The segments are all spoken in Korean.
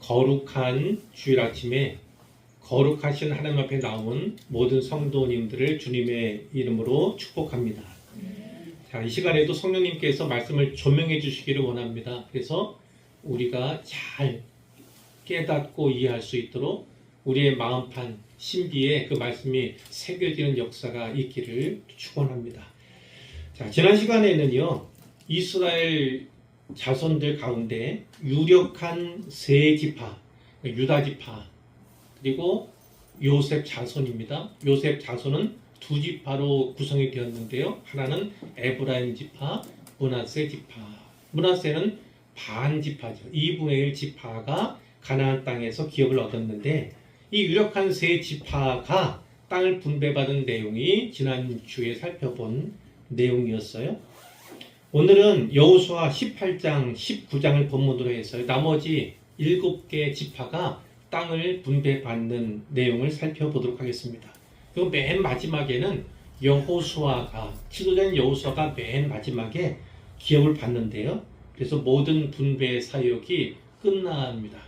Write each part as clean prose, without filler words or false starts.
거룩한 주일 아침에 거룩하신 하나님 앞에 나온 모든 성도님들을 주님의 이름으로 축복합니다. 자, 이 시간에도 성령님께서 말씀을 조명해 주시기를 원합니다. 그래서 우리가 잘 깨닫고 이해할 수 있도록 우리의 마음판, 신비에 그 말씀이 새겨지는 역사가 있기를 축원합니다. 자, 지난 시간에는요, 이스라엘 자손들 가운데 유력한 세 지파, 유다 지파, 그리고 요셉 자손입니다. 요셉 자손은 두 지파로 구성이 되었는데요. 하나는 에브라임 지파, 므낫세 지파. 므낫세는 반 지파죠. 2분의 1 지파가 가나안 땅에서 기업을 얻었는데, 이 유력한 세 지파가 땅을 분배받은 내용이 지난주에 살펴본 내용이었어요. 오늘은 여호수아 18장, 19장을 본문으로 해서 나머지 7개 지파가 땅을 분배받는 내용을 살펴보도록 하겠습니다. 그리고 맨 마지막에는 여호수아가, 지도자인 여호수아가 맨 마지막에 기업을 받는데요. 그래서 모든 분배 사역이 끝납니다.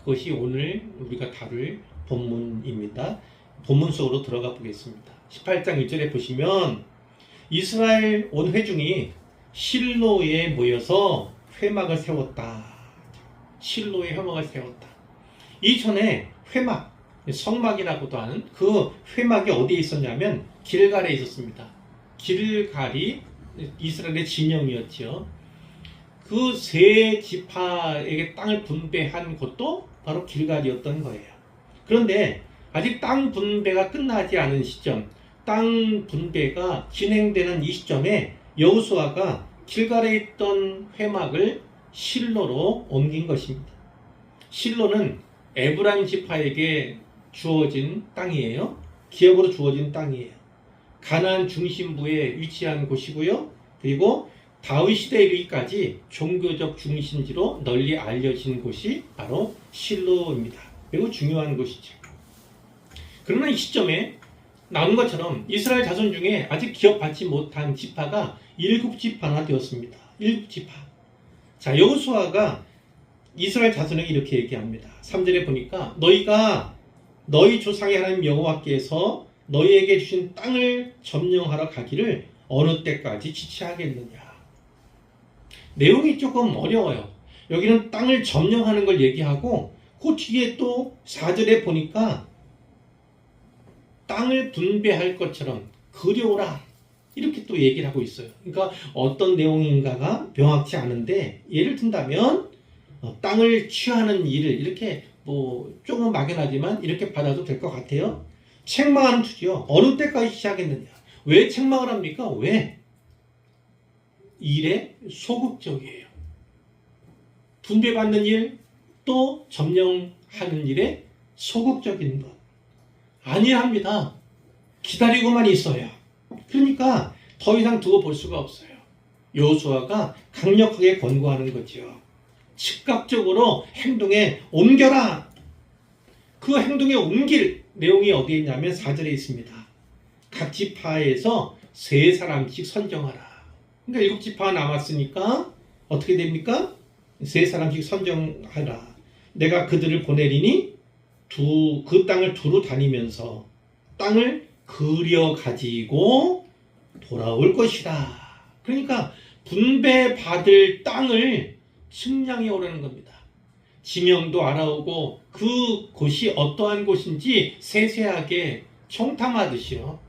그것이 오늘 우리가 다룰 본문입니다. 본문 속으로 들어가 보겠습니다. 18장 1절에 보시면 이스라엘 온 회중이 실로에 모여서 회막을 세웠다. 실로에 회막을 세웠다. 이전에 회막, 성막이라고도 하는 그 회막이 어디에 있었냐면 길갈에 있었습니다. 길갈이 이스라엘의 진영이었죠. 그 세 지파에게 땅을 분배한 곳도 바로 길갈이었던 거예요. 그런데 아직 땅 분배가 끝나지 않은 시점, 땅 분배가 진행되는 이 시점에 여호수아가 길갈에 있던 회막을 실로로 옮긴 것입니다. 실로는 에브라임 지파에게 주어진 땅이에요. 기업으로 주어진 땅이에요. 가나안 중심부에 위치한 곳이고요. 그리고 다윗 시대에 이르기까지 종교적 중심지로 널리 알려진 곳이 바로 실로입니다. 매우 중요한 곳이죠. 그러나 이 시점에 나온 것처럼 이스라엘 자손 중에 아직 기업받지 못한 지파가 7지파나 되었습니다. 7지파. 자, 여호수아가 이스라엘 자손에게 이렇게 얘기합니다. 3절에 보니까 너희가 너희 조상의 하나님 여호와께서 너희에게 주신 땅을 점령하러 가기를 어느 때까지 지체하겠느냐. 내용이 조금 어려워요. 여기는 땅을 점령하는 걸 얘기하고 그 뒤에 또 4절에 보니까 땅을 분배할 것처럼 그려오라 이렇게 또 얘기를 하고 있어요. 그러니까 어떤 내용인가가 명확치 않은데, 예를 든다면 땅을 취하는 일을 이렇게 조금 막연하지만 이렇게 받아도 될 것 같아요. 책망하는 투지요. 어느 때까지 시작했느냐. 왜 책망을 합니까? 왜? 일에 소극적이에요. 분배받는 일, 또 점령하는 일에 소극적인 것. 아니합니다. 기다리고만 있어요. 그러니까 더 이상 두고 볼 수가 없어요. 여호수아가 강력하게 권고하는 거죠. 즉각적으로 행동에 옮겨라. 그 행동에 옮길 내용이 어디에 있냐면 4절에 있습니다. 각 지파에서 3사람씩 선정하라. 그러니까 7지파가 남았으니까 어떻게 됩니까? 3사람씩 선정하라. 내가 그들을 보내리니 그 땅을 두루 다니면서 땅을 그려 가지고 돌아올 것이다. 그러니까 분배받을 땅을 측량해 오라는 겁니다. 지명도 알아오고 그 곳이 어떠한 곳인지 세세하게 청탐하듯이요.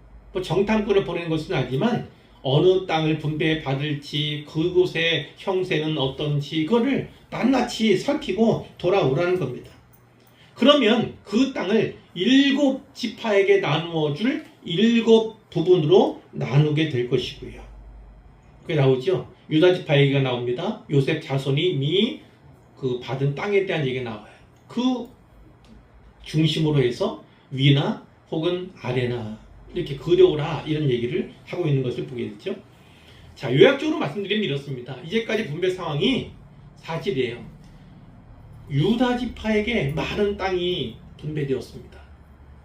정탐꾼을 보내는 것은 아니지만 어느 땅을 분배받을지, 그곳의 형세는 어떤지 그거를 낱낱이 살피고 돌아오라는 겁니다. 그러면 그 땅을 7지파에게 나누어 줄 7부분으로 나누게 될 것이고요. 그게 나오죠. 유다 지파 얘기가 나옵니다. 요셉 자손이 이미 그 받은 땅에 대한 얘기가 나와요. 그 중심으로 해서 위나 혹은 아래나 이렇게 그려오라 이런 얘기를 하고 있는 것을 보게 됐죠. 자, 요약적으로 말씀드리면 이렇습니다. 이제까지 분배 상황이 사실이에요. 유다 지파에게 많은 땅이 분배되었습니다.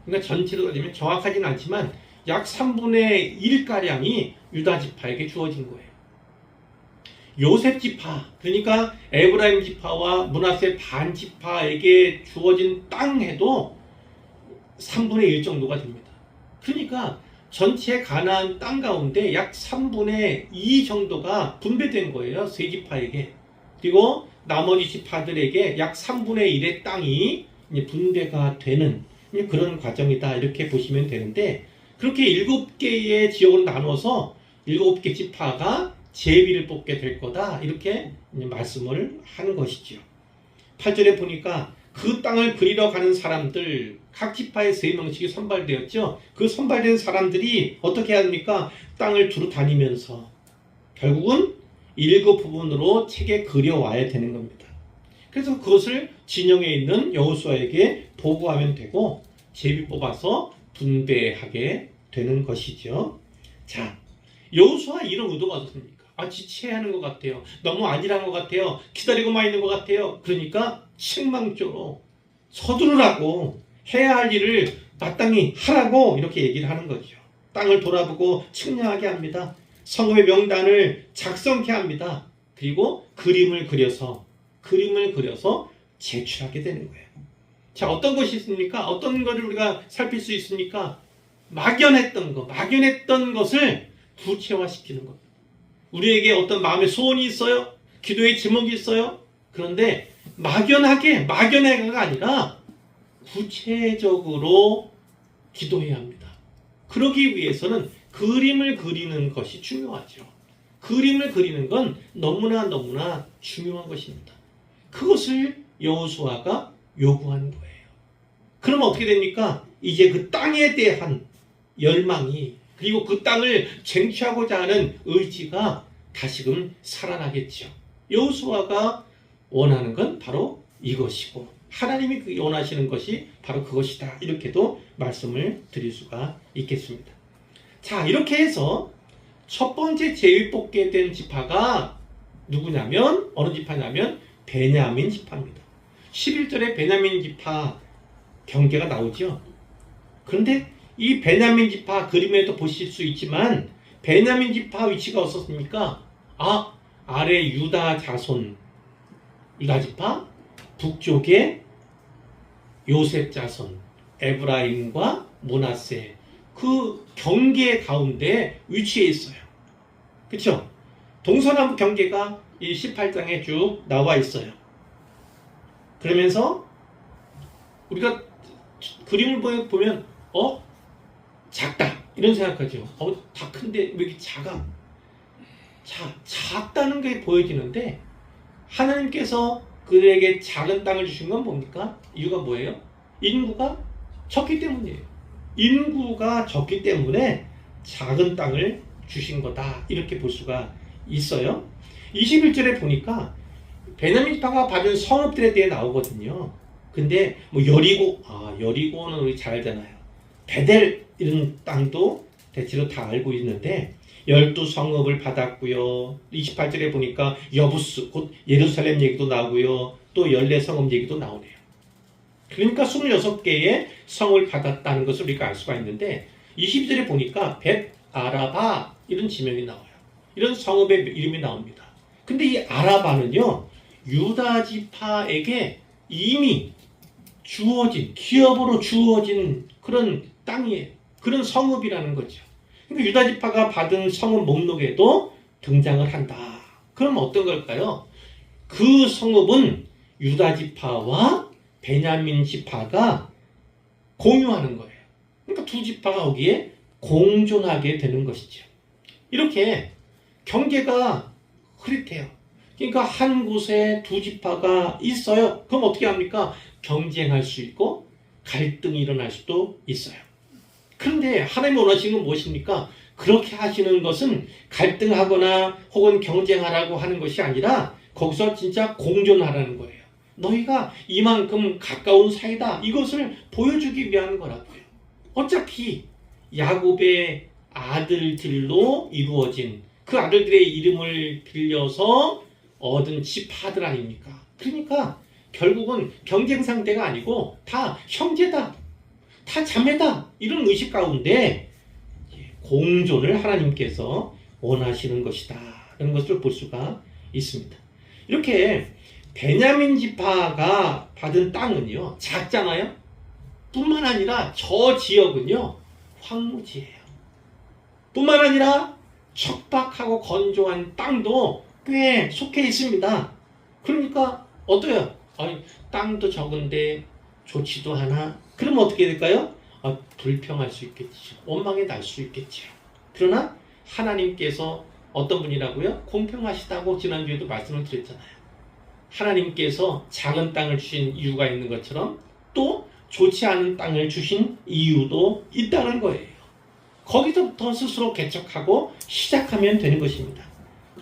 그러니까 전체로 따지면 정확하지는 않지만 약 3분의 1가량이 유다 지파에게 주어진 거예요. 요셉 지파, 그러니까 에브라임 지파와 므낫세 반 지파에게 주어진 땅에도 3분의 1 정도가 됩니다. 그러니까 전체 가나안 땅 가운데 약 3분의 2 정도가 분배된 거예요. 세 지파에게. 그리고 나머지 지파들에게 약 3분의 1의 땅이 이제 분배가 되는 그런 과정이다. 이렇게 보시면 되는데, 그렇게 7개의 지역으로 나눠서 7개 지파가 제비를 뽑게 될 거다. 이렇게 말씀을 하는 것이죠. 8절에 보니까 그 땅을 그리러 가는 사람들, 각 지파에 3명씩이 선발되었죠. 그 선발된 사람들이 어떻게 해야 합니까? 땅을 두루 다니면서 결국은 7 부분으로 책에 그려와야 되는 겁니다. 그래서 그것을 진영에 있는 여호수아에게 보고하면 되고 제비 뽑아서 분배하게 되는 것이죠. 자, 여호수아 이런 의도가 어떻습니까? 지체하는 것 같아요. 너무 안일한 것 같아요. 기다리고만 있는 것 같아요. 그러니까 책망조로 서두르라고, 해야 할 일을 마땅히 하라고 이렇게 얘기를 하는 거죠. 땅을 돌아보고 측량하게 합니다. 성읍의 명단을 작성케 합니다. 그리고 그림을 그려서 제출하게 되는 거예요. 자, 어떤 것이 있습니까? 어떤 것을 우리가 살필 수 있습니까? 막연했던 것을 구체화시키는 겁니다. 우리에게 어떤 마음의 소원이 있어요? 기도의 제목이 있어요? 그런데 막연하게가 아니라 구체적으로 기도해야 합니다. 그러기 위해서는 그림을 그리는 것이 중요하죠. 그림을 그리는 건 너무나 중요한 것입니다. 그것을 여호수아가 요구하는 거예요. 그럼 어떻게 됩니까? 이제 그 땅에 대한 열망이, 그리고 그 땅을 쟁취하고자 하는 의지가 다시금 살아나겠죠. 여호수아가 원하는 건 바로 이것이고 하나님이 원하시는 것이 바로 그것이다. 이렇게도 말씀을 드릴 수가 있겠습니다. 자, 이렇게 해서 첫 번째 제비 뽑게 된 지파가 누구냐면, 어느 지파냐면 베냐민 지파입니다. 11절에 베냐민 지파 경계가 나오죠. 그런데 이 베냐민 지파 그림에도 보실 수 있지만 베냐민 지파 위치가 어떻습니까? 아래 유다 자손, 유다 지파, 북쪽에 요셉 자손, 에브라임과 므낫세, 그 경계 가운데 위치해 있어요. 그렇죠? 동서남북 경계가 이 18장에 쭉 나와 있어요. 그러면서 우리가 그림을 보면 작다 이런 생각하죠. 다 큰데 왜 이렇게 작아? 작다는 게 보여지는데, 하나님께서 그에게 작은 땅을 주신 건 뭡니까? 이유가 뭐예요? 인구가 적기 때문이에요. 인구가 적기 때문에 작은 땅을 주신 거다. 이렇게 볼 수가 있어요. 21절에 보니까 베냐민 지파가 받은 성읍들에 대해 나오거든요. 근데 여리고는 우리 잘 알잖아요. 베델 이런 땅도 대체로 다 알고 있는데 12성읍을 받았고요. 28절에 보니까 여부스, 곧 예루살렘 얘기도 나오고요. 또 14성읍 얘기도 나오네요. 그러니까 26개의 성을 받았다는 것을 우리가 알 수가 있는데, 20절에 보니까 벳 아라바 이런 지명이 나와요. 이런 성읍의 이름이 나옵니다. 근데 이 아라바는요, 유다 지파에게 이미 기업으로 주어진 그런 땅이에요. 그런 성읍이라는 거죠. 그러니까 유다 지파가 받은 성읍 목록에도 등장을 한다. 그럼 어떤 걸까요? 그 성읍은 유다 지파와 베냐민 지파가 공유하는 거예요. 그러니까 두 지파가 거기에 공존하게 되는 것이죠. 이렇게 경계가 흐릿해요. 그러니까 한 곳에 두 지파가 있어요. 그럼 어떻게 합니까? 경쟁할 수 있고 갈등이 일어날 수도 있어요. 그런데 하나님이 원하시는 건 무엇입니까? 그렇게 하시는 것은 갈등하거나 혹은 경쟁하라고 하는 것이 아니라 거기서 진짜 공존하라는 거예요. 너희가 이만큼 가까운 사이다. 이것을 보여주기 위한 거라고요. 어차피 야곱의 아들들로 이루어진 그 아들들의 이름을 빌려서 얻은 지파들 아닙니까? 그러니까 결국은 경쟁 상대가 아니고 다 형제다, 다 자매다, 이런 의식 가운데 공존을 하나님께서 원하시는 것이다 라는 것을 볼 수가 있습니다. 이렇게 베냐민 지파가 받은 땅은요 작잖아요. 뿐만 아니라 저 지역은요 황무지예요. 뿐만 아니라 척박하고 건조한 땅도 꽤 속해 있습니다. 그러니까 어때요? 아니, 땅도 적은데 좋지도 않아. 그러면 어떻게 될까요? 불평할 수 있겠죠. 원망에 날 수 있겠죠. 그러나 하나님께서 어떤 분이라고요? 공평하시다고 지난주에도 말씀을 드렸잖아요. 하나님께서 작은 땅을 주신 이유가 있는 것처럼 또 좋지 않은 땅을 주신 이유도 있다는 거예요. 거기서부터 스스로 개척하고 시작하면 되는 것입니다.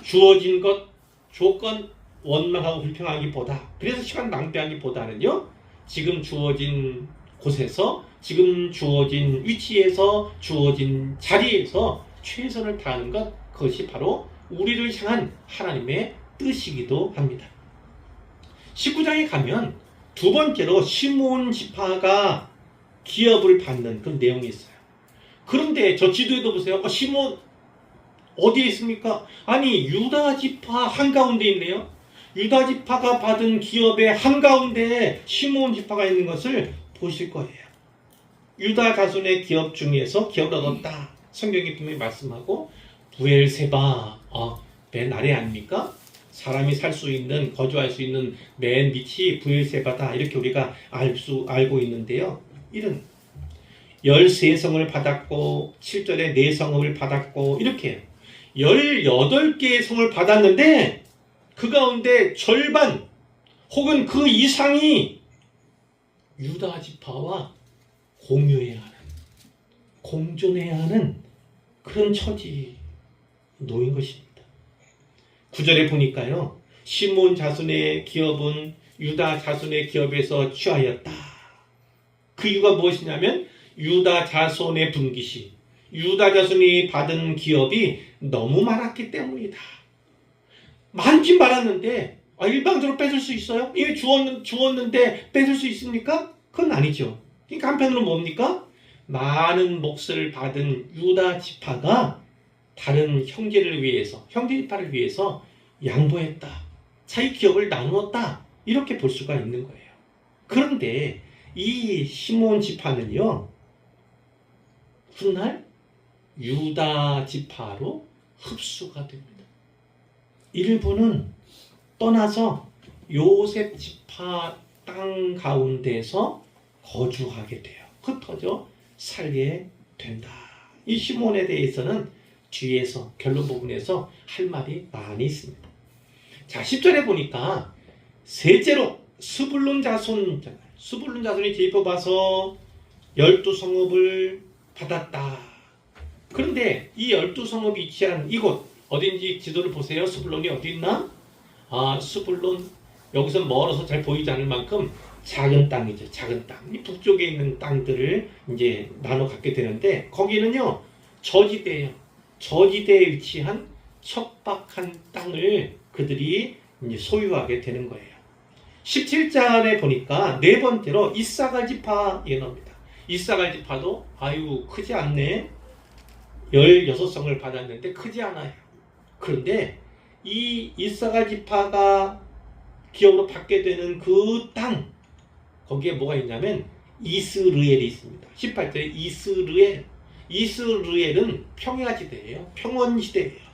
주어진 것, 조건, 원망하고 불평하기보다, 그래서 시간 낭비하기보다는요, 지금 주어진 곳에서, 지금 주어진 위치에서, 주어진 자리에서 최선을 다하는 것, 그것이 바로 우리를 향한 하나님의 뜻이기도 합니다. 19장에 가면 두 번째로 시므온 지파가 기업을 받는 그런 내용이 있어요. 그런데 저 지도에도 보세요. 시므온 어디에 있습니까? 아니, 유다 지파 한가운데 있네요. 유다 지파가 받은 기업의 한가운데에 시므온 지파가 있는 것을 보실 거예요. 유다 자손의 기업 중에서 기업을 얻었다. 성경이 분명히 말씀하고, 부엘세바, 맨 아래 아닙니까? 사람이 살 수 있는, 거주할 수 있는 맨 밑이 부엘세바다. 이렇게 우리가 알고 있는데요. 이런 13성을 받았고 7절에 4성읍을 받았고 이렇게 18개의 성을 받았는데 그 가운데 절반 혹은 그 이상이 유다 지파와 공유해야 하는, 공존해야 하는 그런 처지에 놓인 것입니다. 9절에 보니까요. 시므온 자손의 기업은 유다 자손의 기업에서 취하였다. 그 이유가 무엇이냐면 유다 자손의 분깃이, 유다 자손이 받은 기업이 너무 많았기 때문이다. 많긴 많았는데 일방적으로 뺏을 수 있어요? 이미 주었는데 뺏을 수 있습니까? 그건 아니죠. 그러니까 한편으로 뭡니까? 많은 몫을 받은 유다 지파가 다른 형제를 위해서, 형제 지파를 위해서 양보했다. 자기 기업을 나누었다. 이렇게 볼 수가 있는 거예요. 그런데 이 시므온 지파는요, 훗날 유다 지파로 흡수가 됩니다. 일부는 떠나서 요셉 지파 땅 가운데서 거주하게 돼요. 흩어져 살게 된다. 이 시므온에 대해서는 뒤에서 결론 부분에서 할 말이 많이 있습니다. 자, 10절에 보니까 셋째로 스불론 자손이 제비 뽑아서 12성읍을 받았다. 그런데 이 12성읍이 위치한 이곳 어딘지 지도를 보세요. 스불론이 어디 있나? 스불론 여기서 멀어서 잘 보이지 않을 만큼 작은 땅이죠. 작은 땅. 이 북쪽에 있는 땅들을 이제 나눠 갖게 되는데 거기는요 저지대예요. 저지대에 위치한 척박한 땅을 그들이 이제 소유하게 되는 거예요. 17절에 보니까 네 번째로 이사갈 지파 나옵니다. 이사갈 지파도 크지 않네. 16성을 받았는데 크지 않아요. 그런데 이 이사갈 지파가 기업으로 받게 되는 그 땅, 거기에 뭐가 있냐면 이스르엘이 있습니다. 18절에 이스르엘은 평야지대예요. 평원시대예요.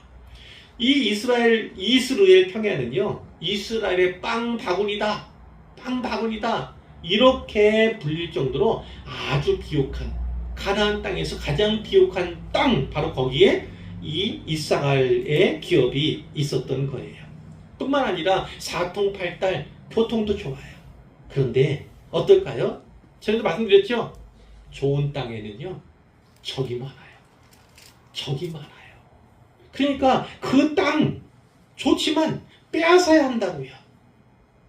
이 이스라엘 평야는요, 이스라엘의 빵 바구니다 이렇게 불릴 정도로 아주 비옥한, 가나안 땅에서 가장 비옥한 땅, 바로 거기에 이 이사갈의 기업이 있었던 거예요. 뿐만 아니라 사통팔달 교통도 좋아요. 그런데 어떨까요? 전에도 말씀드렸죠? 좋은 땅에는요 적이 많아요. 그러니까 그 땅 좋지만 빼앗아야 한다고요.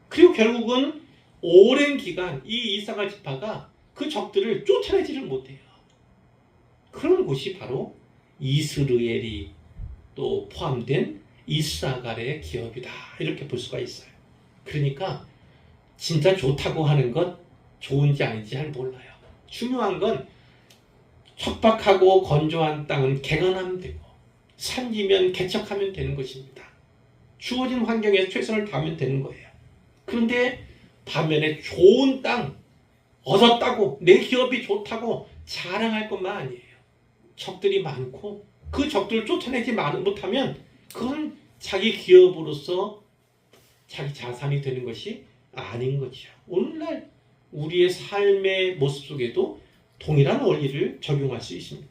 그리고 결국은 오랜 기간 이 이사갈 지파가 그 적들을 쫓아내지를 못해요. 그런 곳이 바로 이스르엘이 또 포함된 이사갈의 기업이다. 이렇게 볼 수가 있어요. 그러니까 진짜 좋다고 하는 것 좋은지 아닌지 잘 몰라요. 중요한 건 척박하고 건조한 땅은 개간하면 되고 산지면 개척하면 되는 것입니다. 주어진 환경에서 최선을 다하면 되는 거예요. 그런데 반면에 좋은 땅 얻었다고 내 기업이 좋다고 자랑할 것만 아니에요. 적들이 많고 그 적들을 쫓아내지 못하면 그건 자기 기업으로서 자기 자산이 되는 것이 아닌 거죠. 오늘날 우리의 삶의 모습 속에도 동일한 원리를 적용할 수 있습니다.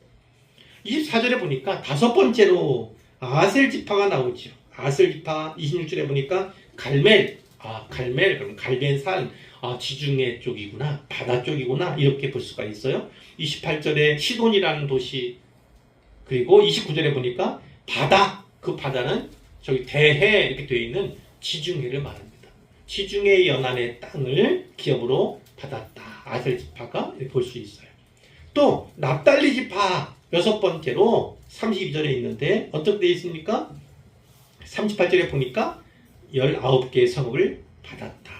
24절에 보니까 다섯 번째로 아셀 지파가 나오죠. 아셀 지파 26절에 보니까 갈멜, 그럼 갈벤산, 지중해 쪽이구나, 바다 쪽이구나 이렇게 볼 수가 있어요. 28절에 시돈이라는 도시, 그리고 29절에 보니까 바다, 그 바다는 저기 대해 이렇게 되어 있는 지중해를 말합니다. 지중해 연안의 땅을 기업으로 받았다. 아셀 지파가 볼 수 있어요. 또 납달리 지파 여섯 번째로 32절에 있는데 어떻게 되어 있습니까? 38절에 보니까 19개의 성읍을 받았다.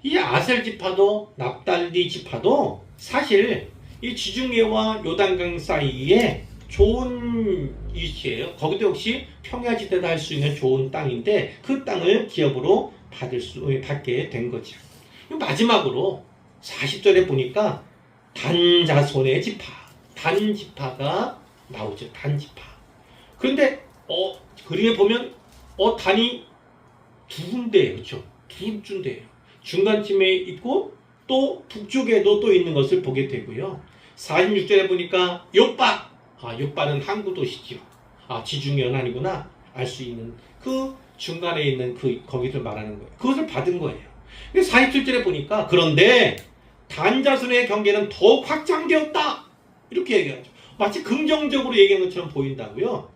이 아셀 지파도 납달리 지파도 사실 이 지중해와 요단강 사이에 좋은 위치예요. 거기도 역시 평야지대다 할 수 있는 좋은 땅인데 그 땅을 기업으로 받게 된 거죠. 마지막으로 40절에 보니까 단자손의 지파, 단지파가 나오죠. 단지파. 그런데 그림에 보면 단이 두 군데예요. 그렇죠? 두 군데예요. 중간쯤에 있고 또 북쪽에도 또 있는 것을 보게 되고요. 46절에 보니까 요빠, 요빠는 항구 도시죠. 지중해 연안이구나 알 수 있는 그 중간에 있는 거기를 말하는 거예요. 그것을 받은 거예요. 47절에 보니까 그런데 단자손의 경계는 더욱 확장되었다 이렇게 얘기하죠. 마치 긍정적으로 얘기한 것처럼 보인다고요.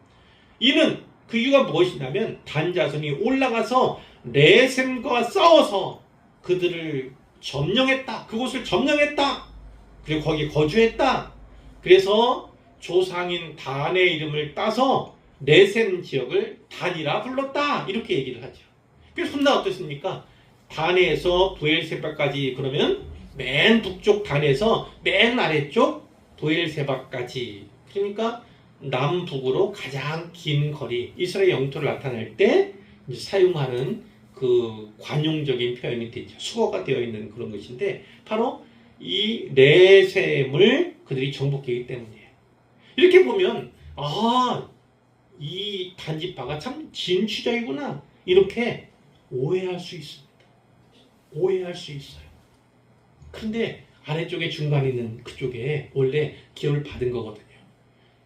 이는 그 이유가 무엇이냐면 단자손이 올라가서 레셈과 싸워서 그들을 점령했다. 그곳을 점령했다. 그리고 거기에 거주했다. 그래서 조상인 단의 이름을 따서 레셈 지역을 단이라 불렀다. 이렇게 얘기를 하죠. 그래서 훗날 어떻습니까? 단에서 부엘세바까지 그러면 맨 북쪽 단에서 맨 아래쪽 부엘세바까지, 그러니까 남북으로 가장 긴 거리, 이스라엘 영토를 나타낼 때 사용하는 그 관용적인 표현이 되죠. 수거가 되어 있는 그런 것인데 바로 이 레셈을 그들이 정복했기 때문이에요. 이렇게 보면 이 단지파가 참 진취적이구나 이렇게 오해할 수 있습니다. 오해할 수 있어요. 근데 아래쪽에 중간에 있는 그쪽에 원래 기업을 받은 거거든요.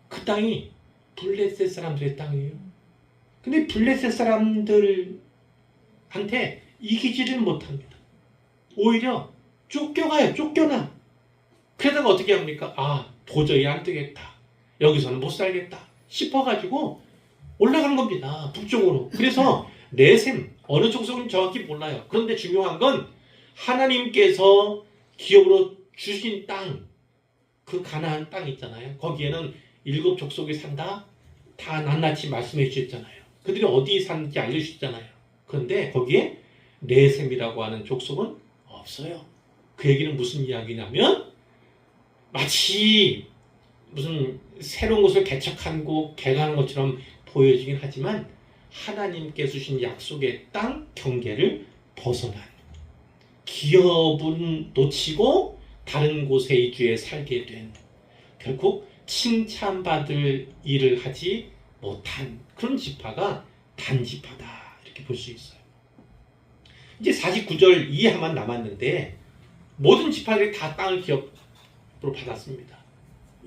그 땅이 블레셋 사람들의 땅이에요. 근데 블레셋 사람들한테 이기지를 못합니다. 오히려 쫓겨가요. 쫓겨나. 그러다가 어떻게 합니까? 도저히 안 되겠다. 여기서는 못 살겠다 싶어가지고 올라가는 겁니다. 북쪽으로. 그래서 레셈, 어느 족속은 정확히 몰라요. 그런데 중요한 건 하나님께서 기업으로 주신 땅, 그 가나안 땅 있잖아요. 거기에는 7 족속이 산다. 다 낱낱이 말씀해 주셨잖아요. 그들이 어디 사는지 알려주셨잖아요. 그런데 거기에 레셈이라고 하는 족속은 없어요. 그 얘기는 무슨 이야기냐면 마치 무슨 새로운 것을 개척하고 개간하는 것처럼 보여지긴 하지만 하나님께 주신 약속의 땅 경계를 벗어난 기업은 놓치고 다른 곳에 이주해 살게 된 결국 칭찬받을 일을 하지 못한 그런 지파가 단지파다 이렇게 볼 수 있어요. 이제 49절 이하만 남았는데 모든 지파들이 다 땅을 기업으로 받았습니다.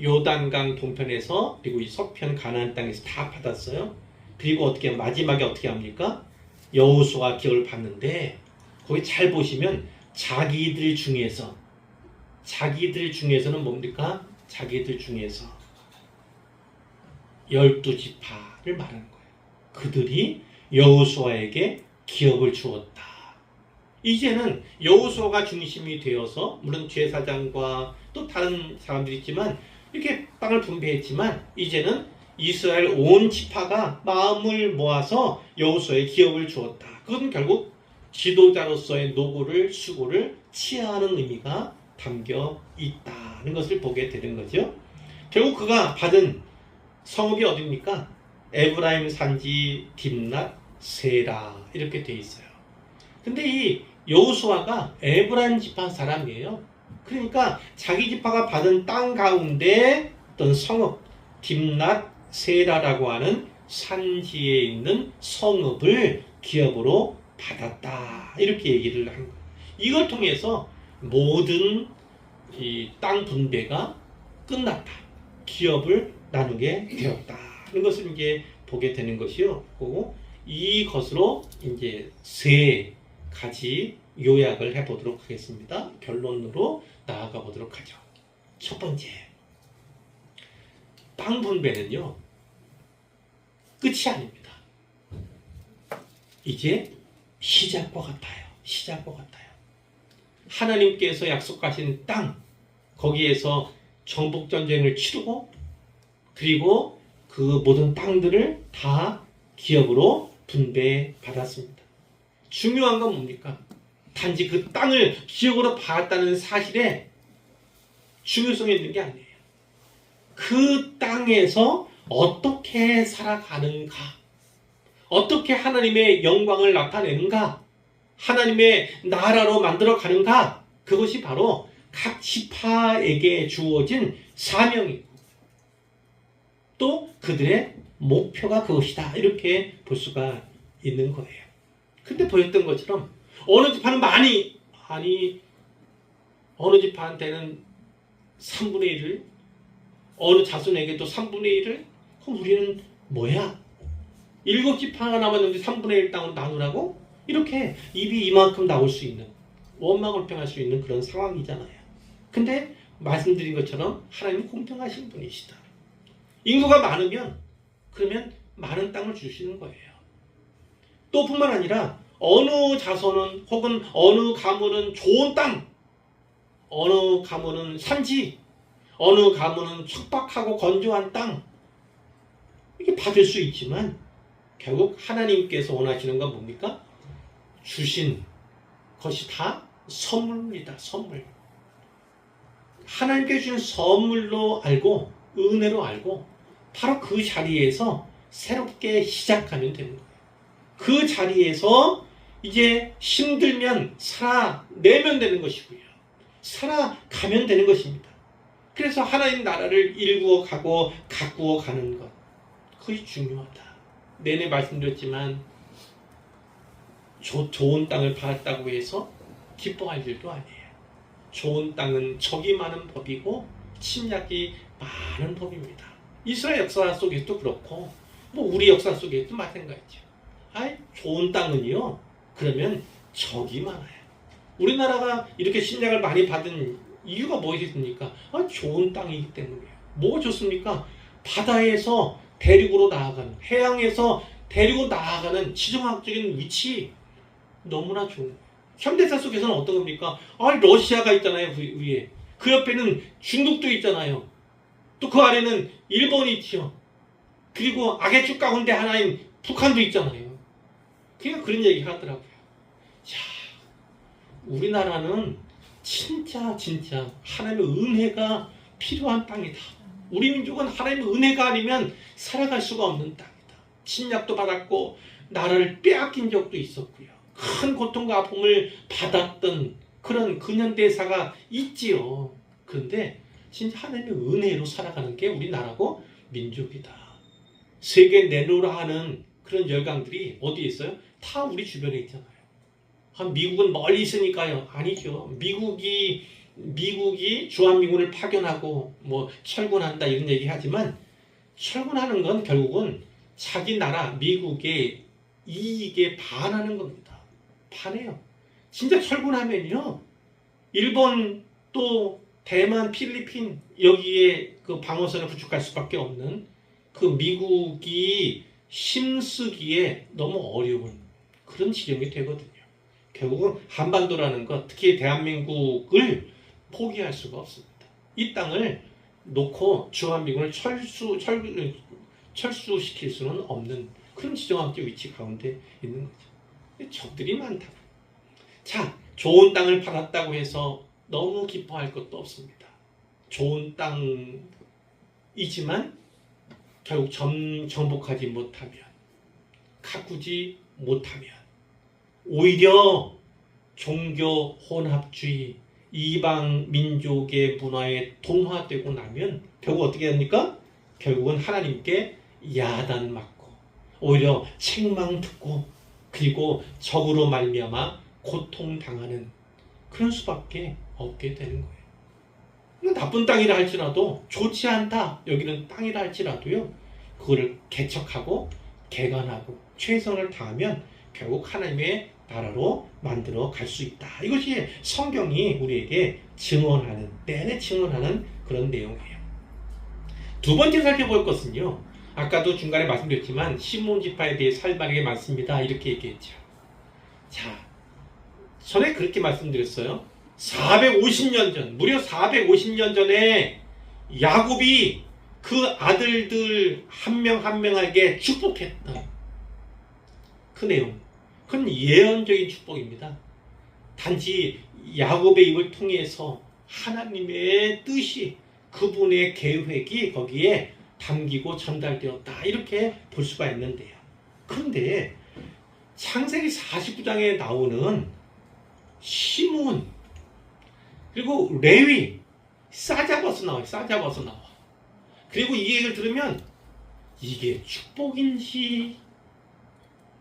요단강 동편에서 그리고 이 서편 가나안 땅에서 다 받았어요. 그리고 마지막에 어떻게 합니까? 여호수아 기업을 받는데 거기 잘 보시면 자기들 중에서는 뭡니까? 자기들 중에서 12지파를 말하는 거예요. 그들이 여호수아에게 기업을 주었다. 이제는 여호수아가 중심이 되어서 물론 제사장과 또 다른 사람들이 있지만 이렇게 땅을 분배했지만 이제는 이스라엘 온 지파가 마음을 모아서 여호수아에 기업을 주었다. 그것은 결국 지도자로서의 노고를 수고를 치하하는 의미가 담겨 있다는 것을 보게 되는 거죠. 결국 그가 받은 성읍이 어디입니까? 에브라임 산지 딥낫 세라 이렇게 돼 있어요. 근데 이 여호수아가 에브라임 지파 사람이에요. 그러니까 자기 지파가 받은 땅 가운데 어떤 성읍 딥낫 세라라고 하는 산지에 있는 성읍을 기업으로 받았다 이렇게 얘기를 한 거예요. 이걸 통해서 모든 이 땅 분배가 끝났다. 기업을 나누게 되었다. 이런 것을 이제 보게 되는 것이요. 그리고 이것으로 이제 세 가지 요약을 해보도록 하겠습니다. 결론으로 나아가 보도록 하죠. 첫 번째, 땅 분배는요, 끝이 아닙니다. 이제 시작과 같아요. 시작과 같아요. 하나님께서 약속하신 땅, 거기에서 정복전쟁을 치르고, 그리고 그 모든 땅들을 다 기업으로 분배받았습니다. 중요한 건 뭡니까? 단지 그 땅을 기업으로 받았다는 사실에 중요성이 있는 게 아니에요. 그 땅에서 어떻게 살아가는가? 어떻게 하나님의 영광을 나타내는가? 하나님의 나라로 만들어 가는가? 그것이 바로 각 지파에게 주어진 사명이고 또 그들의 목표가 그것이다. 이렇게 볼 수가 있는 거예요. 근데 보였던 것처럼 어느 지파는 어느 지파한테는 3분의 1을 어느 자손에게도 3분의 1을 그럼 우리는 뭐야? 7지파가 남았는데 3분의 1 땅으로 나누라고? 이렇게 입이 이만큼 나올 수 있는 원망불평할 수 있는 그런 상황이잖아요. 근데 말씀드린 것처럼 하나님은 공평하신 분이시다. 인구가 많으면 그러면 많은 땅을 주시는 거예요. 또 뿐만 아니라 어느 자손은 혹은 어느 가문은 좋은 땅, 어느 가문은 산지, 어느 가문은 척박하고 건조한 땅 이렇게 받을 수 있지만 결국 하나님께서 원하시는 건 뭡니까? 주신 것이 다 선물입니다. 선물. 하나님께 주신 선물로 알고 은혜로 알고 바로 그 자리에서 새롭게 시작하면 되는 거예요. 그 자리에서 이제 힘들면 살아내면 되는 것이고요. 살아가면 되는 것입니다. 그래서 하나님 나라를 일구어 가고 가꾸어 가는 것. 그것이 중요하다. 내내 말씀드렸지만 좋은 땅을 받았다고 해서 기뻐할 일도 아니에요. 좋은 땅은 적이 많은 법이고 침략이 많은 법입니다. 이스라엘 역사 속에서도 그렇고 우리 역사 속에서도 마찬가지죠. 좋은 땅은요. 그러면 적이 많아요. 우리나라가 이렇게 침략을 많이 받은 이유가 무엇이겠습니까? 좋은 땅이기 때문이에요. 뭐가 좋습니까? 바다에서 대륙으로 나아가는, 해양에서 대륙으로 나아가는 지정학적인 위치 너무나 좋은 거예요. 현대사 속에서는 어떤 겁니까? 러시아가 있잖아요. 위에. 그 옆에는 중국도 있잖아요. 또 그 아래는 일본이 있죠. 그리고 악의 축 가운데 하나인 북한도 있잖아요. 그러니까 그런 얘기 하더라고요. 자, 우리나라는 진짜 하나님의 은혜가 필요한 땅이다. 우리 민족은 하나님의 은혜가 아니면 살아갈 수가 없는 땅이다. 침략도 받았고 나라를 빼앗긴 적도 있었고요. 큰 고통과 아픔을 받았던 그런 근현대사가 있지요. 그런데 진짜 하나님의 은혜로 살아가는 게 우리나라고 민족이다. 세계 내노라 하는 그런 열강들이 어디에 있어요? 다 우리 주변에 있잖아요. 미국은 멀리 있으니까요. 아니죠. 미국이 주한미군을 파견하고 철군한다 이런 얘기 하지만 철군하는 건 결국은 자기 나라 미국의 이익에 반하는 겁니다. 반해요. 진짜 철군하면요. 일본 또 대만, 필리핀 여기에 그 방어선을 구축할 수밖에 없는 그 미국이 힘쓰기에 너무 어려운 그런 지경이 되거든요. 결국은 한반도라는 것, 특히 대한민국을 포기할 수가 없습니다. 이 땅을 놓고 주한미군을 철수시킬 수는 없는 그런 지정학적 위치 가운데 있는 거죠. 적들이 많다. 자, 좋은 땅을 받았다고 해서 너무 기뻐할 것도 없습니다. 좋은 땅이지만 결국 정복하지 못하면 가꾸지 못하면 오히려 종교 혼합주의, 이방 민족의 문화에 동화되고 나면 결국 어떻게 합니까? 결국은 하나님께 야단맞고 오히려 책망 듣고 그리고 적으로 말미암아 고통당하는 그런 수밖에 없게 되는 거예요. 나쁜 땅이라 할지라도 좋지 않다 여기는 땅이라 할지라도요 그거를 개척하고 개간하고 최선을 다하면 결국 하나님의 나라로 만들어 갈 수 있다. 이것이 성경이 우리에게 증언하는 내내 증언하는 그런 내용이에요. 두 번째 살펴볼 것은요. 아까도 중간에 말씀드렸지만 시몬 지파에 대해 살바르게 많습니다. 이렇게 얘기했죠. 자, 전에 그렇게 말씀드렸어요. 450년 전, 무려 450년 전에 야곱이 그 아들들 한 명 한 명에게 축복했던 그 내용. 그건 예언적인 축복입니다. 단지 야곱의 입을 통해서 하나님의 뜻이 그분의 계획이 거기에 담기고 전달되었다. 이렇게 볼 수가 있는데요. 그런데 창세기 49장에 나오는 시몬 그리고 레위 싸잡아서 나와요. 싸잡아서 나와. 그리고 이 얘기를 들으면 이게 축복인지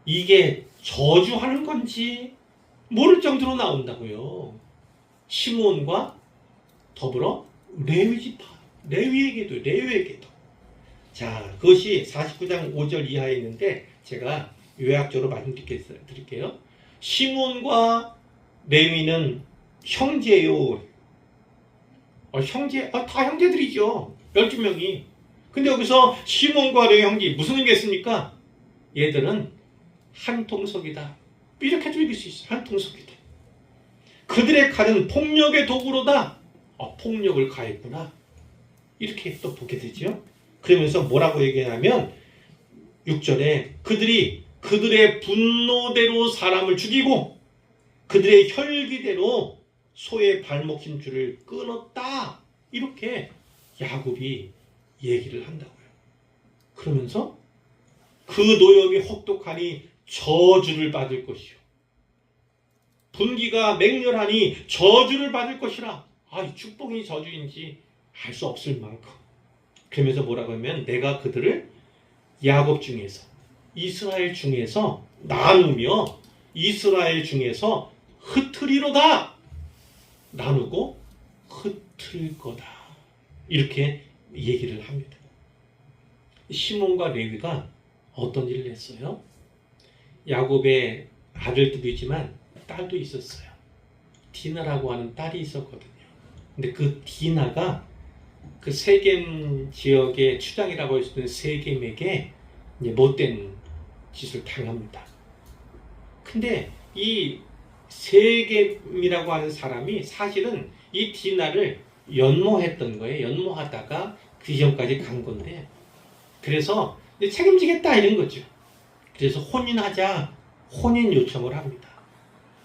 이게 저주하는 건지 모를 정도로 나온다고요. 시몬과 더불어 레위 지파, 레위에게도. 자, 그것이 49장 5절 이하에 있는데 제가 요약적으로 말씀드릴게요. 시몬과 레위는 형제요. 다 형제들이죠. 12명이. 근데 여기서 시몬과 레위 형제 무슨 의미가 있습니까? 얘들은 한 통속이다. 이렇게 줄일 수 있어. 한 통속이다. 그들의 칼은 폭력의 도구로다. 폭력을 가했구나. 이렇게 또 보게 되죠. 그러면서 뭐라고 얘기하냐면 6절에 그들이 그들의 분노대로 사람을 죽이고 그들의 혈기대로 소의 발목 힘줄을 끊었다. 이렇게 야곱이 얘기를 한다고요. 그러면서 그 노염이 혹독하니 저주를 받을 것이요. 분기가 맹렬하니 저주를 받을 것이라. 이 축복이 저주인지 알 수 없을 만큼. 그러면서 뭐라고 하면 내가 그들을 야곱 중에서 이스라엘 중에서 나누며 이스라엘 중에서 흩으리로다. 나누고 흩을 거다. 이렇게 얘기를 합니다. 시몬과 레위가 어떤 일을 했어요? 야곱의 아들도 있지만 딸도 있었어요. 디나라고 하는 딸이 있었거든요. 근데 그 디나가 그 세겜 지역의 추장이라고 할 수 있는 세겜에게 이제 못된 짓을 당합니다. 근데 이 세겜이라고 하는 사람이 사실은 이 디나를 연모했던 거예요. 연모하다가 그 지점까지 간 건데 그래서 책임지겠다 이런 거죠. 그래서 혼인하자 혼인 요청을 합니다.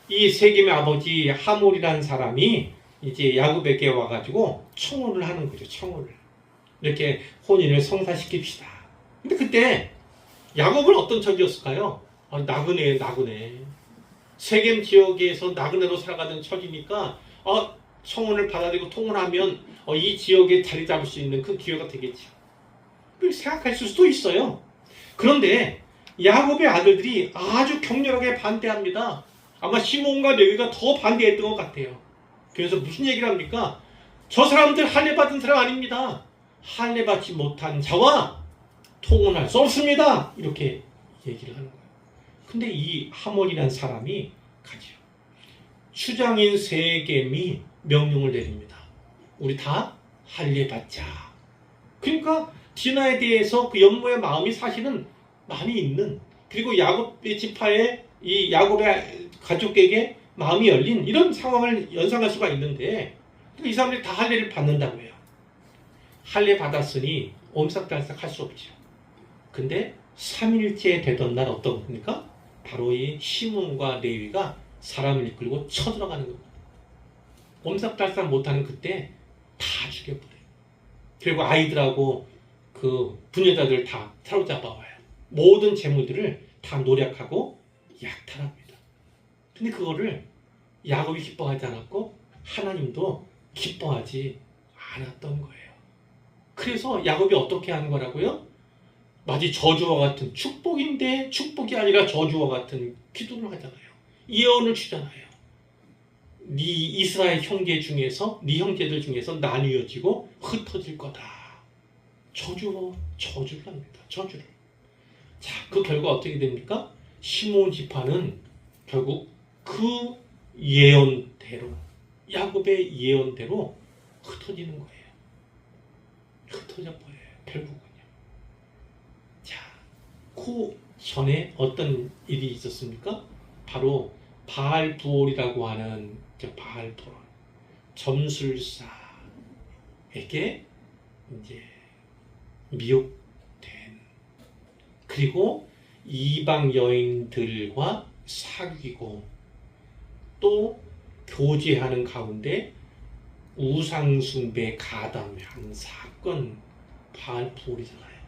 이 세겜의 아버지 하몰이라는 사람이 이제 야곱에게 와가지고 청혼을 하는 거죠. 청혼을 이렇게 혼인을 성사시킵시다. 근데 그때 야곱은 어떤 처지였을까요? 나그네 세겜 지역에서 나그네로 살아가던 처지니까 청혼을 받아들이고 통혼하면 이 지역에 자리 잡을 수 있는 그 기회가 되겠죠. 그렇게 생각했을 수도 있어요. 그런데 야곱의 아들들이 아주 격렬하게 반대합니다. 아마 시몬과 레위가 더 반대했던 것 같아요. 그래서 무슨 얘기를 합니까? 저 사람들 할례 받은 사람 아닙니다. 할례 받지 못한 자와 통혼할 수 없습니다. 이렇게 얘기를 하는 거예요. 근데 이 하몬이라는 사람이 가죠. 추장인 세겜이 명령을 내립니다. 우리 다 할례 받자. 그러니까 디나에 대해서 그 연모의 마음이 사실은 많이 있는, 그리고 야곱의 지파에 이 야곱의 가족에게 마음이 열린 이런 상황을 연상할 수가 있는데 이 사람들이 다 할례를 받는다고 해요. 할례 받았으니 옴삭달싹 할 수 없죠. 근데 3일째 되던 날 어떤 겁니까? 바로 이 시몬과 레위가 사람을 이끌고 쳐들어가는 겁니다. 옴삭달싹 못하는 그때 다 죽여버려요. 그리고 아이들하고 그 부녀자들 다 사로잡아 와요. 모든 재물들을 다 노략하고 약탈합니다. 근데 그거를 야곱이 기뻐하지 않았고 하나님도 기뻐하지 않았던 거예요. 그래서 야곱이 어떻게 하는 거라고요? 마치 저주와 같은 축복인데 축복이 아니라 저주와 같은 기도를 하잖아요. 예언을 주잖아요. 네 이스라엘 형제 중에서 네 형제들 중에서 나뉘어지고 흩어질 거다. 저주를 합니다. 저주를. 자, 그 결과 어떻게 됩니까? 시므온 지파는 결국 그 예언대로 야곱의 예언대로 흩어지는 거예요. 흩어져 버려요. 결국은요. 자, 그 전에 어떤 일이 있었습니까? 바로 바알부올이라고 하는 바알부올 점술사에게 이제 미혹된, 그리고 이방 여인들과 사귀고 또 교제하는 가운데 우상숭배에 가담한 사건, 바알부올이잖아요.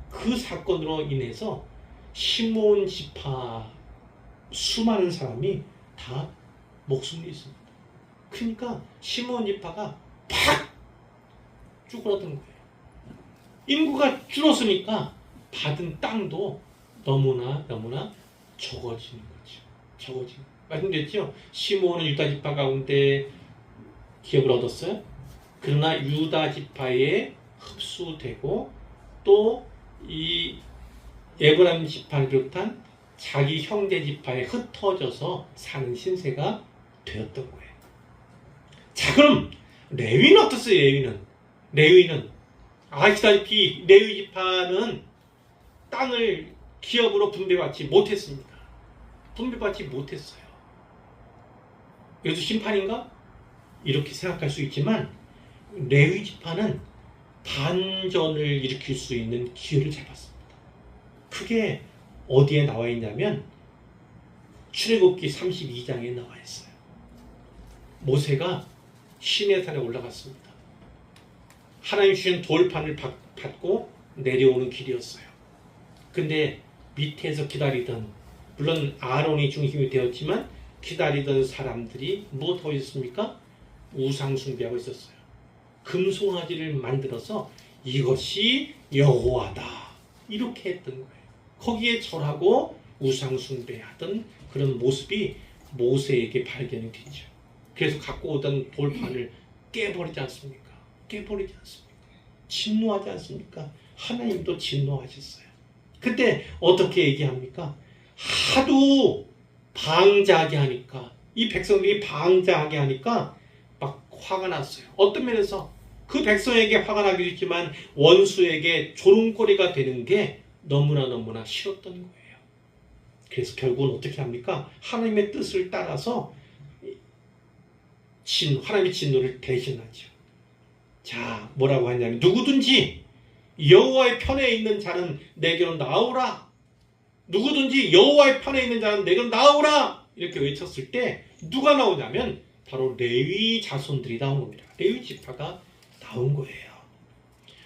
그 사건으로 인해서 시므온 지파 수많은 사람이 다 목숨을 잃습니다. 그러니까 시므온 지파가 팍 쭈그러든 거예요. 인구가 줄었으니까 받은 땅도 너무나 적어지는 거죠. 적어지는. 말씀드렸죠? 시므온은 유다 지파 가운데 기업을 얻었어요. 그러나 유다 지파에 흡수되고 또 이 에브라임 지파를 비롯한 자기 형제 지파에 흩어져서 사는 신세가 되었던 거예요. 자, 그럼 레위는 어떻어요? 레위는 아시다시피 레위 지파는 땅을 기업으로 분배받지 못했습니다. 분배받지 못했어요. 그래서 심판인가? 이렇게 생각할 수 있지만 레위 지파는 반전을 일으킬 수 있는 기회를 잡았습니다. 그게 어디에 나와 있냐면 출애굽기 32장에 나와 있어요. 모세가 시내산에 올라갔습니다. 하나님 주신 돌판을 받고 내려오는 길이었어요. 근데 밑에서 기다리던, 물론 아론이 중심이 되었지만 기다리던 사람들이 무엇하고 있었습니까? 우상 숭배하고 있었어요. 금송아지를 만들어서 이것이 여호와다 이렇게 했던 거예요. 거기에 절하고 우상 숭배하던 그런 모습이 모세에게 발견이 되죠. 그래서 갖고 오던 돌판을 깨버리지 않습니까? 진노하지 않습니까? 하나님도 진노하셨어요. 그때 어떻게 얘기합니까? 하도 방자하게 하니까, 이 백성들이 방자하게 하니까 막 화가 났어요. 어떤 면에서 그 백성에게 화가 나기도 했지만 원수에게 조롱거리가 되는 게 너무나 싫었던 거예요. 그래서 결국은 어떻게 합니까? 하나님의 뜻을 따라서 하나님의 진노를 대신하죠. 자, 뭐라고 하냐면 누구든지 여호와의 편에 있는 자는 내게로 나오라. 누구든지 여호와의 편에 있는 자는 내게로 나오라. 이렇게 외쳤을 때 누가 나오냐면 바로 레위 자손들이 나온 겁니다. 레위 지파가 나온 거예요.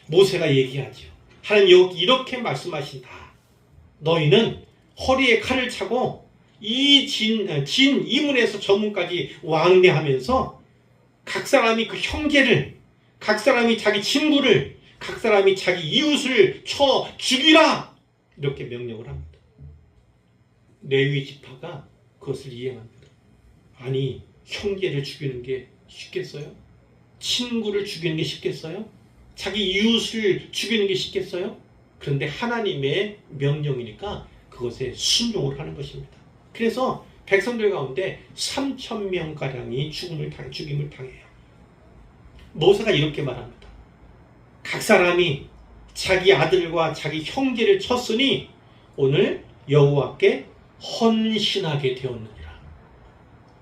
모세가 얘기하죠. 하나님 이렇게 말씀하신다. 너희는 허리에 칼을 차고 이 이문에서 저문까지 왕래하면서 각 사람이 그 형제를, 각 사람이 자기 친구를, 각 사람이 자기 이웃을 쳐 죽이라. 이렇게 명령을 합니다. 레위 지파가 그것을 이행합니다. 아니, 형제를 죽이는 게 쉽겠어요? 친구를 죽이는 게 쉽겠어요? 자기 이웃을 죽이는 게 쉽겠어요? 그런데 하나님의 명령이니까 그것에 순종을 하는 것입니다. 그래서 백성들 가운데 3,000명가량이 죽임을 당해요. 모세가 이렇게 말합니다. 각 사람이 자기 아들과 자기 형제를 쳤으니 오늘 여호와께 헌신하게 되었느니라.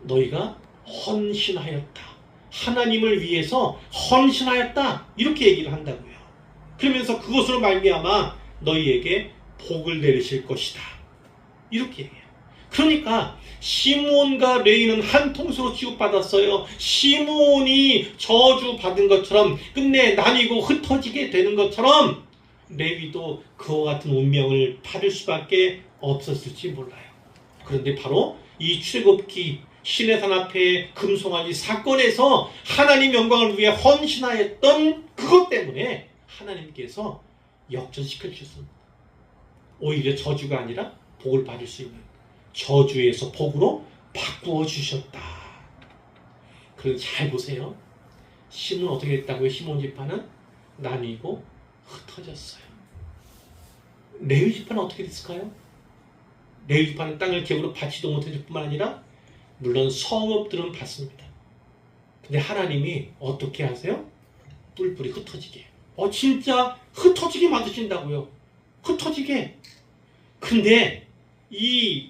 너희가 헌신하였다. 하나님을 위해서 헌신하였다. 이렇게 얘기를 한다고요. 그러면서 그것으로 말미암아 너희에게 복을 내리실 것이다. 이렇게 얘기해요. 그러니까 시므온과 레위는 한 통수로 취급받았어요. 시므온이 저주받은 것처럼 끝내 나뉘고 흩어지게 되는 것처럼 레위도 그와 같은 운명을 받을 수밖에 없었을지 몰라요. 그런데 바로 이 출애굽기 시내산 앞에 금송아지 사건에서 하나님 영광을 위해 헌신하였던 그것 때문에 하나님께서 역전시켜 주셨습니다. 오히려 저주가 아니라 복을 받을 수 있는 저주에서 복으로 바꾸어 주셨다. 그런데 잘 보세요. 심은 어떻게 됐다고요? 시몬 지파는 나뉘고 흩어졌어요. 레위 지파는 어떻게 됐을까요? 레위 지파는 땅을 기업으로 받지도 못했을 뿐만 아니라 물론 성읍들은 받습니다. 근데 하나님이 어떻게 하세요? 뿔뿔이 흩어지게. 진짜 흩어지게 만드신다고요. 흩어지게. 근데 이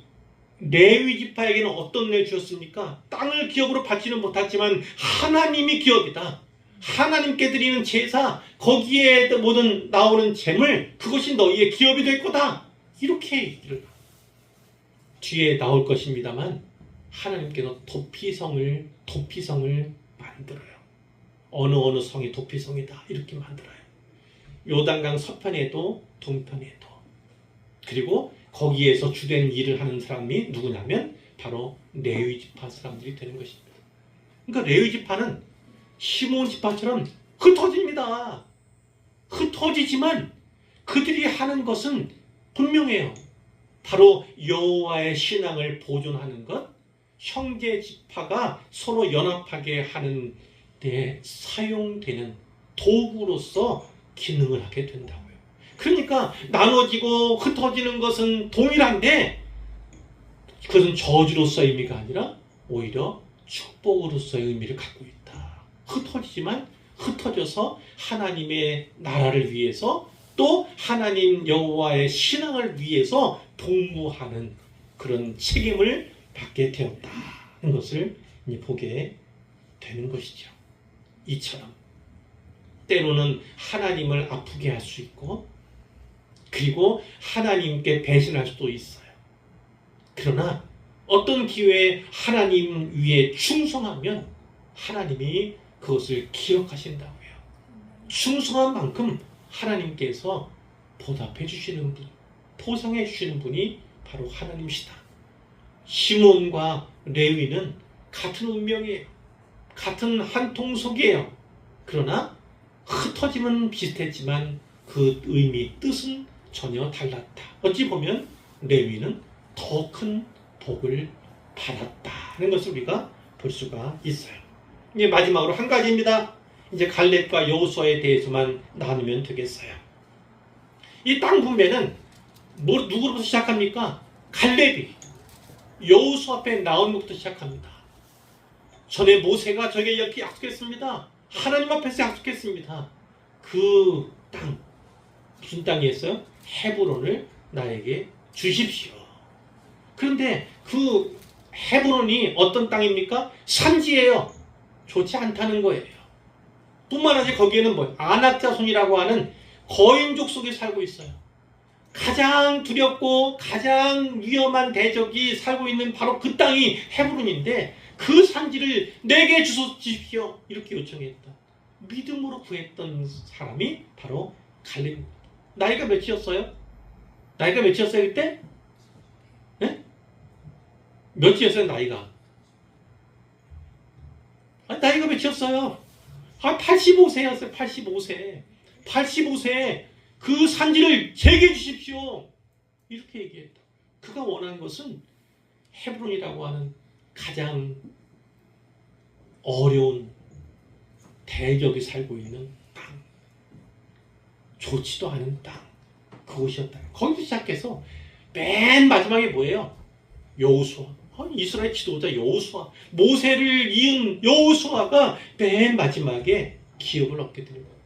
레위 지파에게는 어떤 일 주셨습니까? 땅을 기업으로 받지는 못했지만 하나님이 기업이다. 하나님께 드리는 제사, 거기에 모든 나오는 재물, 그것이 너희의 기업이 될 거다. 이렇게 얘기를 뒤에 나올 것입니다만 하나님께서 도피성을 만들어요. 어느 성이 도피성이다. 이렇게 만들어요. 요단강 서편에도 동편에도. 그리고 거기에서 주된 일을 하는 사람이 누구냐면 바로 레위 지파 사람들이 되는 것입니다. 그러니까 레위 지파는 시몬 지파처럼 흩어집니다. 흩어지지만 그들이 하는 것은 분명해요. 바로 여호와의 신앙을 보존하는 것, 형제 지파가 서로 연합하게 하는 데 사용되는 도구로서 기능을 하게 된다고요. 그러니까 나눠지고 흩어지는 것은 동일한데 그것은 저주로서의 의미가 아니라 오히려 축복으로서의 의미를 갖고 있다. 흩어지지만 흩어져서 하나님의 나라를 위해서 또 하나님 여호와의 신앙을 위해서 복무하는 그런 책임을 받게 되었다는 것을 보게 되는 것이죠. 이처럼 때로는 하나님을 아프게 할 수 있고 그리고 하나님께 배신할 수도 있어요. 그러나 어떤 기회에 하나님 위에 충성하면 하나님이 그것을 기억하신다고요. 충성한 만큼 하나님께서 보답해 주시는 분, 포상해 주시는 분이 바로 하나님이시다. 시몬과 레위는 같은 운명이에요. 같은 한 통속이에요. 그러나 흩어짐은 비슷했지만 그 의미, 뜻은 전혀 달랐다. 어찌 보면 레위는 더 큰 복을 받았다는 것을 우리가 볼 수가 있어요. 이제 마지막으로 한 가지입니다. 이제 갈렙과 여호수아에 대해서만 나누면 되겠어요. 이 땅 분배는 누구로부터 시작합니까? 갈렙이 여호수아 앞에 나온 것부터 시작합니다. 전에 모세가 저에게 이렇게 약속했습니다. 하나님 앞에서 약속했습니다. 그 땅, 무슨 땅이었어요? 헤브론을 나에게 주십시오. 그런데 그 헤브론이 어떤 땅입니까? 산지예요. 좋지 않다는 거예요. 뿐만 아니라 거기에는 아낙 자손이라고 하는 거인족 속에 살고 있어요. 가장 두렵고 가장 위험한 대적이 살고 있는 바로 그 땅이 헤브론인데 그 산지를 내게 주십시오. 이렇게 요청했다. 믿음으로 구했던 사람이 바로 갈렙입니다. 나이가 몇이었어요? 나이가 몇이었어요 그때? 네? 몇이었어요 나이가? 나이가 몇이었어요? 85세였어요. 85세. 85세에 그 산지를 제게 주십시오. 이렇게 얘기했다. 그가 원하는 것은 헤브론이라고 하는 가장 어려운 대적이 살고 있는 땅. 좋지도 않은 땅. 그곳이었다. 거기서 시작해서 맨 마지막에 뭐예요? 여호수아. 이스라엘 지도자 여호수아. 모세를 이은 여호수아가 맨 마지막에 기업을 얻게 되는 거예요.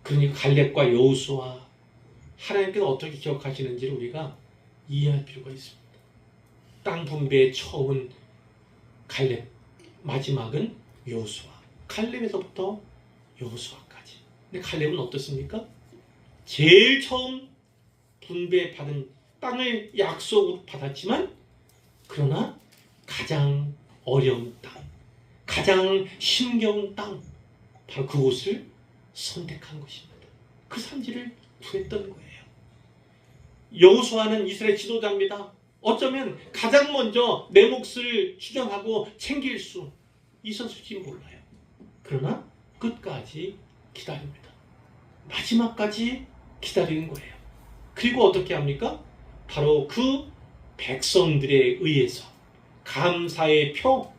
그러니까 갈렙과 여호수아 하나님께서 어떻게 기억하시는지를 우리가 이해할 필요가 있습니다. 땅 분배의 처음은 갈렙, 마지막은 여호수아. 갈렙에서부터 여호수아까지. 근데 갈렙은 어떻습니까? 제일 처음 분배받은 땅을 약속으로 받았지만 그러나 가장 어려운 땅, 가장 힘겨운 땅, 바로 그곳을 선택한 것입니다. 그 산지를 구했던 거예요. 여호수아는 이스라엘 지도자입니다. 어쩌면 가장 먼저 내 몫을 추정하고 챙길 수 있었을지 몰라요. 그러나 끝까지 기다립니다. 마지막까지 기다리는 거예요. 그리고 어떻게 합니까? 바로 그 백성들에 의해서 감사의 표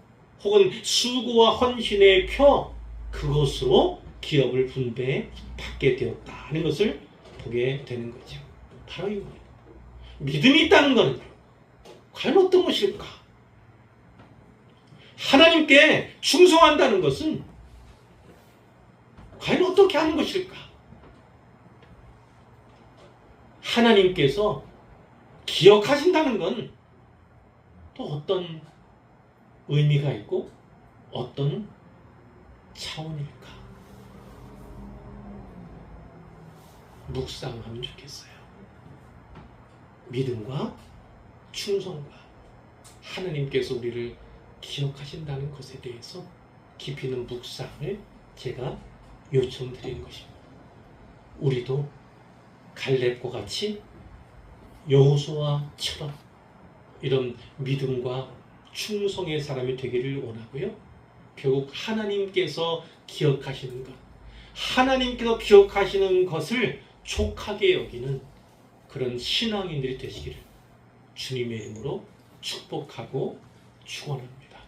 혹은 수고와 헌신의 표, 그것으로 기업을 분배받게 되었다는 것을 보게 되는 거죠. 바로 이거예요. 믿음이 있다는 것은 과연 어떤 것일까? 하나님께 충성한다는 것은 과연 어떻게 하는 것일까? 하나님께서 기억하신다는 건 또 어떤 의미가 있고 어떤 차원일까? 묵상하면 좋겠어요. 믿음과 충성과 하나님께서 우리를 기억하신다는 것에 대해서 깊이 있는 묵상을 제가 요청드리는 것입니다. 우리도 갈렙과 같이 여호수아처럼 이런 믿음과 충성의 사람이 되기를 원하고요. 결국 하나님께서 기억하시는 것, 하나님께서 기억하시는 것을 족하게 여기는 그런 신앙인들이 되시기를 주님의 이름으로 축복하고 축원합니다.